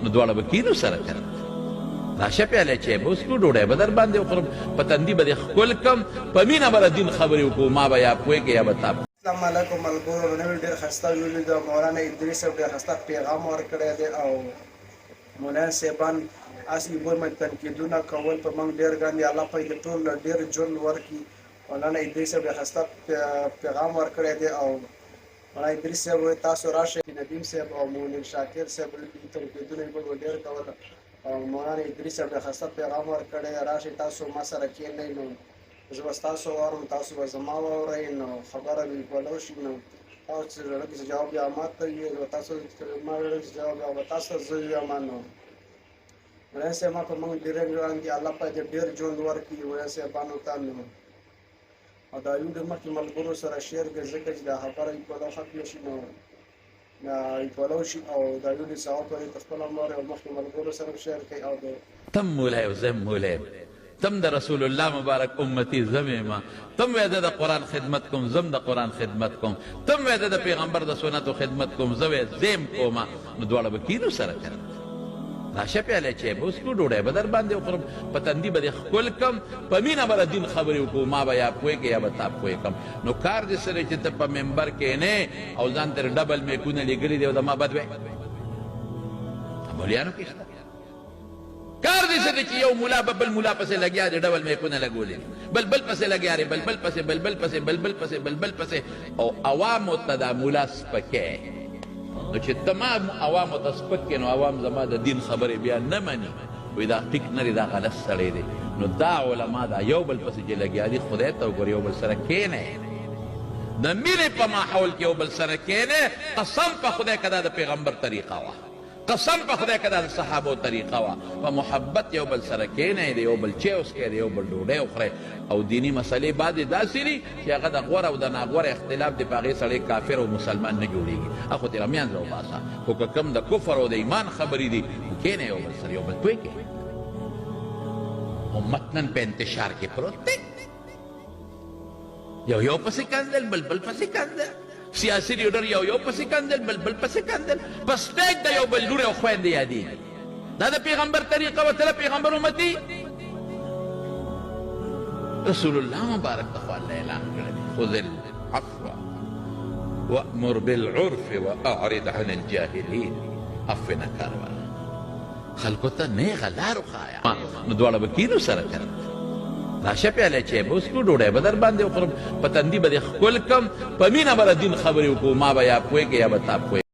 نو دواړه به کینو سره کنه راشه پیاله چای به وڅښو ډوډۍ به در باندې وخورم په تندي به دې ښکل کړم په مینه به د دین خبرې وکړو ما به یا پوهېږې یا به تا السلام علیکم ملګرو نوی ډېر ښایسته ویډیو د مولانا ادریس صاحب ډېر ښایسته پیغام ورکړی دی او مولانا صاحبان هسې موږ باندې تنقیدونه کول په موږ ډېر ګران دي الله پاک دې ټول ډېر ژوند ورکړي مولانا ادریس صاحب ډېر ښایسته پیغام ورکړی دی او مولانا ادریس صاحب وایي تاسو راشئ ندیم صاحب او مولوي شاکر صاحب تنقیدونه یې موږ ډېر کول او مولانا ادریس صاحب ډېر ښایسته پیغام ورکړی راشئ تاسو ما سره کښېنئ نو زه به ستاسو واورم تاسو به زما واورئ نو خبره به پلو شي نو تاسو چې زړه کې جواب بیا ما ته وي تاسو ما زړه کې جواب بیا تاسو زه وایم نو مولانا صاحب ما په موږ ډېر ګران دي الله پاک دې ډېر ژوند ورکړي مولانا صاحبانو ته نو او دا ویډیو مخکې ملګرو سره شیر کړئ ځکه چې دا خبره یې پلو ختمه شي نو یې پلو شي او دا ویډیو ثواب لري په خپله مور او مخکې ملګرو سره شیر کړئ او تم مولی او زم مولی تم د رسول الله مبارک امتی زمېما تم وایه د قرآن خدمت کوم زم د قرآن خدمت کوم تم وایه د پیغمبر د سنتو خدمت کوم زه وایه زیم کومه نو دواړه به کینو سره کنه راشه پیاله چای به وڅښو ډوډۍ به در باندې وخورم په تندي به دې ښکل کړم په مینه به د دین خبرې وکړو ما به یا پوهېږې یا به تا پوهې کړم نو کار دې سره چې ته په ممبر کښېنې او ځان ته ډبل میکونه لیږلي دی او د ما بد وایي مولیانو کې شته کار دې څه دی چې یو ملا به بل ملا پسې لګیا دی ډبل میکونه لګولي بل پسې لګیا دی بل پسې بل پسې بل پسې او عوامو ته دا ملا سپکې نو چې تمام عوامو ته سپک کړي نو عوام زما د دین خبرې بیا نه مني وایي دا ټیک نه دی دا غلط سړی دی نو دا علما دا یو بل پسې چې لګیا دي خدای ته وګورې یو بل سره کښېنئ د مینې په ماحول کې یو بل سره کښېنئ قسم په خدای که دا د پیغمبر طریقه وه قسم په خدای که دا د صحابو طریقه وه په محبت یو بل سره کښېنئ د یو بل چای وڅښئ د یو بل ډوډۍ وخورئ او دیني مسلې بعضې داسې دي چې هغه د غوره او د ناغوره اختلاف دی په هغې سړی کافر او مسلمان نه جوړېږي هغه ترې منځه وباسه خو که کوم د کفر او د ایمان خبرې دي کښېنئ یو بل سره یو بل پوه کړئ امت نن په انتشار کې پروت دی یو پسې کندل بل پسې کندل سیاسي لیډر یو پسې کندل بل پسې کندل په سټیج د یو بل لورې او خویندې یادېږي دا د پیغمبر طریقه وه ته د پیغمبر امتي رسول الله مبارک ته خو الله اعلان کړی دی خذ العفو وامر بالعرف واعرض عن الجاهلین عفو نه کار وله خلکو ته نیغه لار وښایه نو دواړه به کینو سره کنه راشه پیاله چای به وڅښو ډوډۍ به در باندې وخورم په تندي به دې ښکل کړم په مینه به د دین خبرې وکړو ما به یا پوهېږې یا به تا پوهې